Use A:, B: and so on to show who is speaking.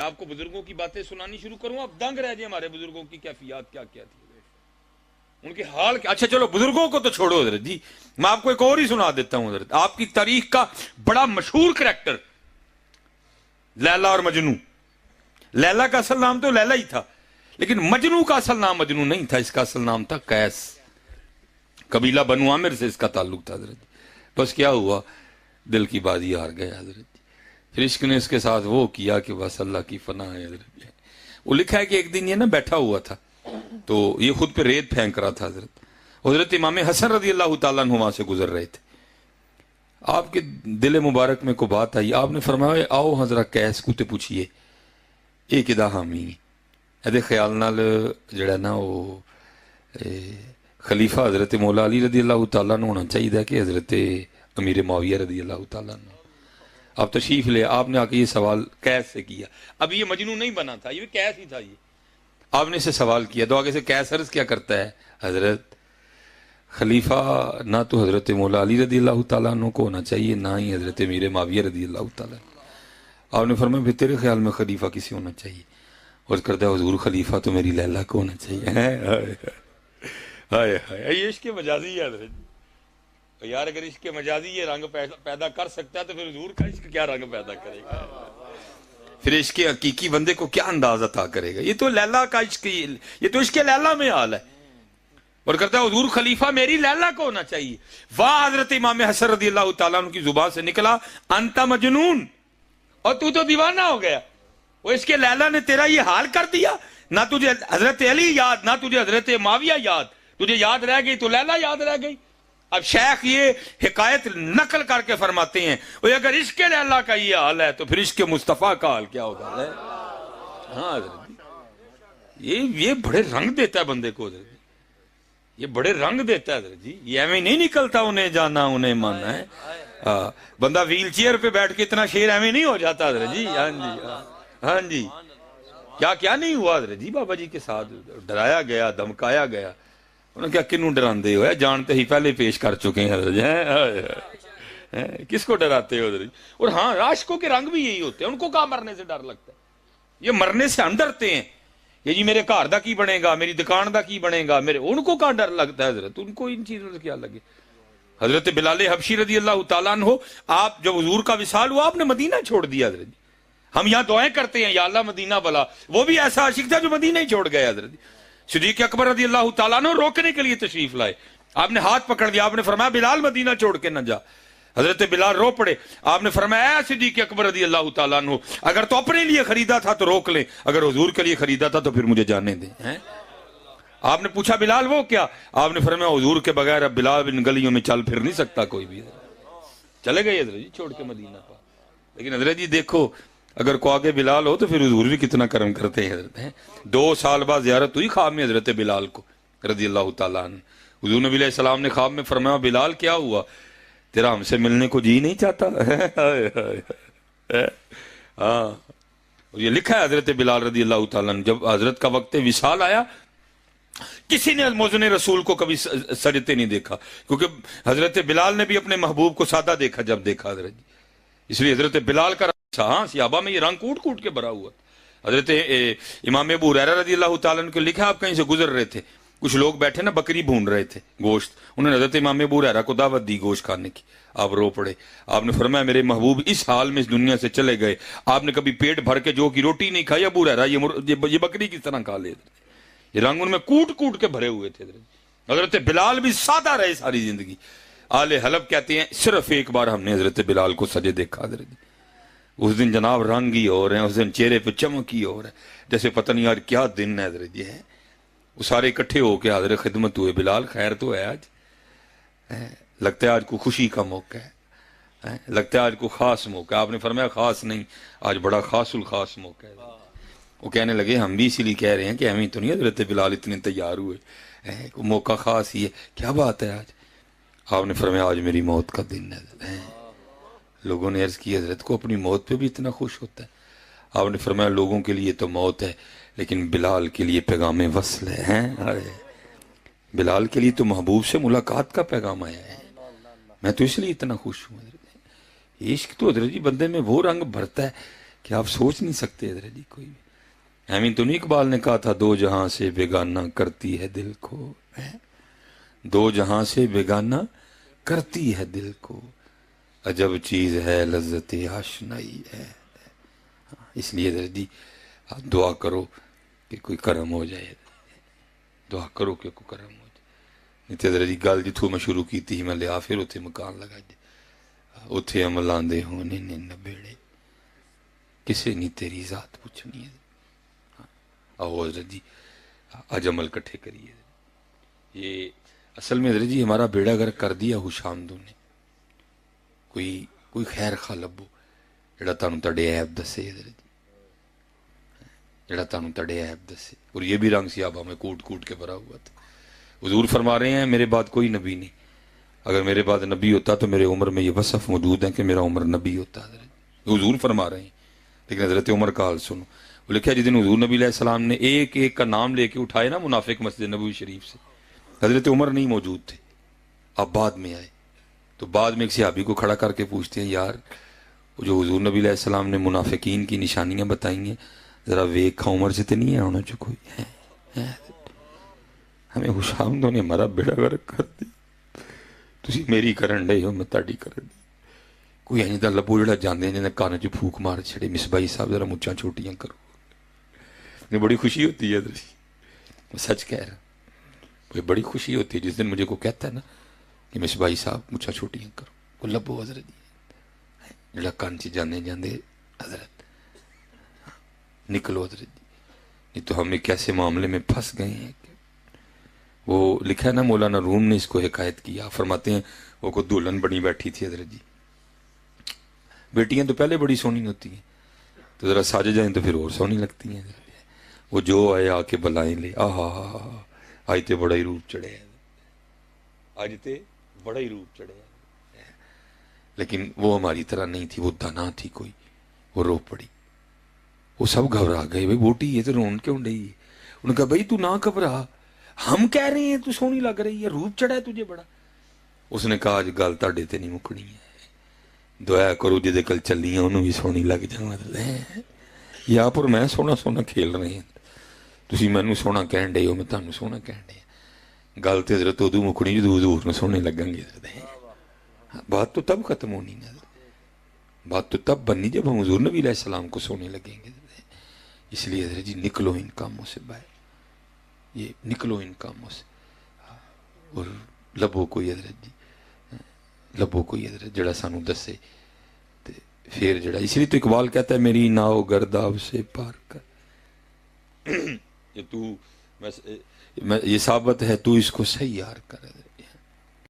A: میں آپ کو بزرگوں کی باتیں سنانی شروع کروں آپ دنگ رہ جائیں ہمارے بزرگوں کی کیفیات کیا کیا تھی، ان کے حال کیا۔ اچھا چلو بزرگوں کو تو چھوڑو حضرت جی، میں آپ کو ایک اور ہی سنا دیتا ہوں حضرت، آپ کی تاریخ کا بڑا مشہور کریکٹر لیلا اور مجنو۔ لیلا کا اصل نام تو لیلا ہی تھا، لیکن مجنو کا اصل نام مجنو نہیں تھا، اس کا اصل نام تھا قیس، قبیلہ بنو عامر سے اس کا تعلق تھا حضرت۔ بس کیا ہوا، دل کی بازی ہار گئے حضرت، پھر عشق نے اس کے ساتھ وہ کیا کہ بس اللہ کی فنا ہے حضرت۔ وہ لکھا ہے کہ ایک دن یہ نا بیٹھا ہوا تھا تو یہ خود پہ ریت پھینک رہا تھا حضرت، حضرت امام حسن رضی اللہ تعالیٰ عنہ وہاں سے گزر رہے تھے، آپ کے دل مبارک میں کو بات آئی، آپ نے فرمایا آؤ حضرت قیس کو تے پوچھئے ایک ادا حامی ادے خیال نال جڑا نا وہ خلیفہ حضرت مولا علی رضی اللہ تعالیٰ عنہ ہونا چاہیے کہ حضرت امیر معاویہ رضی اللہ تعالیٰ عنہ۔ آپ تشریف لے، آپ نے آ کے یہ سوال قیس سے کیا، اب یہ مجنون نہیں بنا تھا، یہ قیس ہی تھا، یہ آپ نے اسے سوال کیا تو آگے سے قیس عرض کیا کرتا ہے، حضرت خلیفہ نہ تو حضرت مولا علی رضی اللہ تعالیٰ عنہ کو ہونا چاہیے نہ ہی حضرت امیر معاویہ رضی اللہ تعالیٰ عنہ۔ آپ نے فرمایا پھر تیرے خیال میں خلیفہ کسی ہونا چاہیے، اور کرتا ہے حضور خلیفہ تو میری لیلا کو ہونا چاہیے۔ ہائے ہائے، یہ عشق مجازی ہے حضرت یار، اگر عشق مجازی یہ رنگ پیدا کر سکتا ہے تو پھر حضور کا عشق کیا رنگ پیدا کرے گا، پھر عشق حقیقی بندے کو کیا انداز عطا کرے گا۔ یہ تو لیلا کا عشق، یہ تو عشق لیلا میں حال ہے، اور کرتا ہے حضور خلیفہ میری لیلا کو ہونا چاہیے۔ واہ، حضرت امام حسن رضی اللہ تعالیٰ عنہ کی زبان سے نکلا انت مجنون، اور تو دیوانہ ہو گیا، وہ اس کے لیلا نے تیرا یہ حال کر دیا، نہ تجھے حضرت علی یاد، نہ تجھے حضرت معاویہ یاد، تجھے یاد رہ گئی تو لیلا یاد رہ گئی۔ اب شیخ یہ حکایت نقل کر کے فرماتے ہیں اگر عشق لیلا کا یہ حال ہے تو پھر عشق مصطفیٰ کا حال کیا ہوگا۔ ہاں حضرت یہ بڑے رنگ دیتا ہے بندے کو حضرت، یہ بڑے رنگ دیتا ہے حضرت جی، یہ ایویں نہیں نکلتا انہیں جانا انہیں ماننا ہے۔ بندہ ویل چیئر پہ بیٹھ کے اتنا شیر ایویں نہیں ہو جاتا حضرت جی۔ ہاں جی ہاں جی، کیا نہیں ہوا حضرت جی، بابا جی کے ساتھ ڈرایا گیا، دھمکایا گیا، انہوں نے کیا کنوں ڈراندے ہو، جانتے ہی پہلے پیش کر چکے ہیں حضرت جی، کس کو ڈراتے ہو حضرت جی۔ اور ہاں عاشقوں کے رنگ بھی یہی ہوتے ہیں، ان کو کہاں مرنے سے ڈر لگتا ہے، یہ مرنے سے ہم ڈرتے ہیں، یہ جی میرے گھر دا کی بنے گا، میری دکان دا کی بنے گا، میرے ان کو کہاں ڈر لگتا ہے حضرت، ان کو ان چیزوں سے کیا لگے۔ حضرت بلال حبشی رضی اللہ تعالیٰ عنہ، آپ جب حضور کا وصال ہوا آپ نے مدینہ چھوڑ دیا حضرت جی، ہم یہاں دعائیں کرتے ہیں یا اللہ مدینہ بلا، وہ بھی ایسا عاشق تھا جو مدینہ ہی چھوڑ گیا حضرت جی۔ صدیق اکبر رضی اللہ تعالیٰ عنہ روکنے کے لیے تشریف لائے، آپ نے ہاتھ پکڑ دیا، آپ نے فرمایا بلال مدینہ چھوڑ کے نہ جا، حضرت بلال رو پڑے، آپ نے فرمایا اے صدیق اکبر رضی اللہ تعالیٰ عنہ اگر تو اپنے لیے خریدا تھا تو روک لیں، اگر حضور کے لیے خریدا تھا تو پھر مجھے جانے دیں۔ آپ نے پوچھا بلال وہ کیا، آپ نے فرمایا حضور کے بغیر اب بلال بن گلیوں میں چل پھر نہیں سکتا کوئی بھی۔ چلے گئے حضرت جی چھوڑ کے مدینہ پا، لیکن حضرت جی دیکھو اگر کو آگے بلال ہو تو پھر حضور بھی کتنا کرم کرتے ہیں حضرت۔ 2 سال بعد زیارت ہوئی خواب میں حضرت بلال کو رضی اللہ تعالیٰ عنہ، حضور نبی علیہ السلام نے خواب میں فرمایا بلال کیا ہوا، تیرا ہم سے ملنے کو جی نہیں چاہتا۔ ہاں یہ لکھا ہے حضرت بلال رضی اللہ تعالیٰ عنہ جب حضرت کا وقت وصال آیا کسی نے موزن رسول کو کبھی سجدتے نہیں دیکھا، کیونکہ حضرت بلال نے بھی اپنے محبوب کو سادہ دیکھا جب دیکھا حضرت جی، اس لیے حضرت بلال کا ہاں صحابہ میں یہ رنگ کوٹ کوٹ کے بھرا ہوا۔ حضرت امام ابو ہریرہ رضی اللہ تعالیٰ عنہ کو لکھا آپ کہیں سے گزر رہے تھے، کچھ لوگ بیٹھے نا بکری بھون رہے تھے گوشت، انہوں نے حضرت امام ابو ہریرہ کو دعوت دی گوشت کھانے کی، آپ رو پڑے، آپ نے فرمایا میرے محبوب اس حال میں اس دنیا سے چلے گئے، آپ نے کبھی پیٹ بھر کے جو کی روٹی نہیں کھائی، ابو ہریرہ یہ بکری کس طرح کھا لے، یہ رنگ ان میں کوٹ کوٹ کے بھرے ہوئے تھے۔ حضرت بلال بھی سادہ رہے ساری زندگی، آل حلب کہتے ہیں صرف ایک بار ہم نے حضرت بلال کو سجے دیکھا حضرت، اس دن جناب رنگ ہی ہو رہے ہیں، اس دن چہرے پہ چمک ہی ہو رہا ہے، جیسے پتہ نہیں یار کیا دن ہے حضرت یہ ہے، وہ سارے اکٹھے ہو کے حاضر خدمت ہوئے، بلال خیر تو ہے آج، لگتا ہے آج کو خوشی کا موقع ہے، لگتا ہے آج کو خاص موقع ہے، آپ نے فرمایا خاص نہیں آج بڑا خاص الخاص موقع ہے۔ وہ کہنے لگے ہم بھی اسی لیے کہہ رہے ہیں کہ ہمیں تو نہیں حضرت بلال اتنے تیار ہوئے، موقع خاص ہی ہے، کیا بات ہے آج، آپ نے فرمایا آج میری موت کا دن ہے۔ لوگوں نے عرض کی حضرت کو اپنی موت پہ بھی اتنا خوش ہوتا ہے، آپ نے فرمایا لوگوں کے لیے تو موت ہے لیکن بلال کے لیے پیغام وصل ہے، بلال کے لیے تو محبوب سے ملاقات کا پیغام آیا ہے، میں تو اس لیے اتنا خوش ہوں۔ عشق تو حضرت جی بندے میں وہ رنگ بھرتا ہے کہ آپ سوچ نہیں سکتے حضرت جی کوئی بھی. امین تو نہیں اقبال نے کہا تھا دو جہاں سے بیگانہ کرتی ہے دل کو, دو جہاں سے بیگانہ کرتی ہے دل کو, عجب چیز ہے لذت آشنائی ہے. اس لیے حضرت جی آپ دعا کرو کہ کوئی کرم ہو جائے, دعا کرو کہ کوئی کرم ہو جائے. نہیں تو حضرت جی گل جتوں میں شروع کی تھی میں لیا پھر اتنے مکان لگا جائے, اتنے عمل آندے ہونے نے نبیڑے کسے نہیں تیری ذات پوچھنی ہے. آؤ حضرت جی آج عمل کٹھے کریے. یہ اصل میں حضرت جی ہمارا بیڑا گر کر دیا حشامدوں نے. کوئی خیر خواہ لبو جڑا تانوں تڑے عیب دسے حضرت جی, جڑا تانوں تڑے عیب دسے. اور یہ بھی رنگ سیابہ میں کوٹ کوٹ کے بھرا ہوا تھا. حضور فرما رہے ہیں میرے بعد کوئی نبی نہیں, اگر میرے بعد نبی ہوتا تو میرے عمر میں یہ وصف موجود ہے کہ میرا عمر نبی ہوتا. حضرت حضور فرما رہے ہیں, لیکن حضرت عمر کا حال سنو. وہ لکھا جس دن حضور نبی علیہ السلام نے ایک ایک کا نام لے کے اٹھائے نا منافق مسجد نبوی شریف سے, حضرت عمر نہیں موجود تھے, آپ بعد میں آئے. تو بعد میں ایک صحابی کو کھڑا کر کے پوچھتے ہیں یار وہ جو حضور نبی علیہ السلام نے منافقین کی نشانیاں بتائی ہیں ذرا ویکھا عمر سے تو نہیں ہے ہونا جو کوئی ہے. ہمیں حشامدوں نے ہمارا بیڑا غرق کر دی, تسی میری کرن ڈے ہو میں تاڑی کرن ڈے. کوئی اینی دا لبو جڑا جاندے جنہیں کانے چ پھوک مار چھڑے مصباحی صاحب ذرا مچھاں چھوٹیاں کرو. مجھے بڑی خوشی ہوتی ہے حضرت, میں سچ کہہ رہا, مجھے بڑی خوشی ہوتی ہے جس دن مجھے کو کہتا ہے نا کہ مصباحی صاحب مچھاں چھوٹیاں کرو, وہ لبو حضرت جی جڑا کان چ جانے جاندے حضرت نکلو حضرت جی. نہیں تو ہم ایک ایسے معاملے میں پھنس گئے ہیں. وہ لکھا ہے نا مولانا روم نے اس کو حکایت کیا, فرماتے ہیں وہ کو دلہن بنی بیٹھی تھی حضرت جی. بیٹیاں تو پہلے بڑی سونی ہوتی ہیں, تو ذرا ساج جائیں تو پھر اور سونی لگتی ہیں. وہ جو آئے آ کے بلائیں لے, آج تے بڑا ہی روپ چڑھے ہے, آج تے بڑا ہی روپ چڑھے ہے. لیکن وہ ہماری طرح نہیں تھی, وہ دنا تھی کوئی, وہ رو پڑی. وہ سب گھبرا گئے, بھائی بوٹی یہ تو رون کیوں ڈئی. انہوں نے کہا بھائی تو نہ گھبرا, ہم کہہ رہے ہیں تو سونی لگ رہی ہے, روپ چڑھا ہے تجھے بڑا. اس نے کہا آج گل تاڑے تے نہیں مکڑی ہے, دعا کرو جدے کل چلی ہیں انہوں بھی سونی لگ جائے. یا پر میں سونا سونا کھیل رہے ہیں, تسی مینوں سونا کہن ڈے ہو, میں تانوں سونا کہن ڈے. گل تے حضرت ادو مکڑی جدو حضور نے سونے لگیں گے. بات تو تب ختم ہونی ہے, بات تو تب بننی جب ہم حضور نبی علیہ السلام کو سونے لگیں گے. اس لیے حضرت جی نکلو ان کاموں سے باہر, یہ نکلو ان کاموں سے, اور لبو کوئی حضرت جی, لبو کوئی حضرت جڑا سانو دسے. پھر جڑا اس لیے تو اقبال کہتا ہے میری ناؤ گرداب سے پار کر, یہ تو یہ ثابت ہے تو اس کو صحیح یار کر.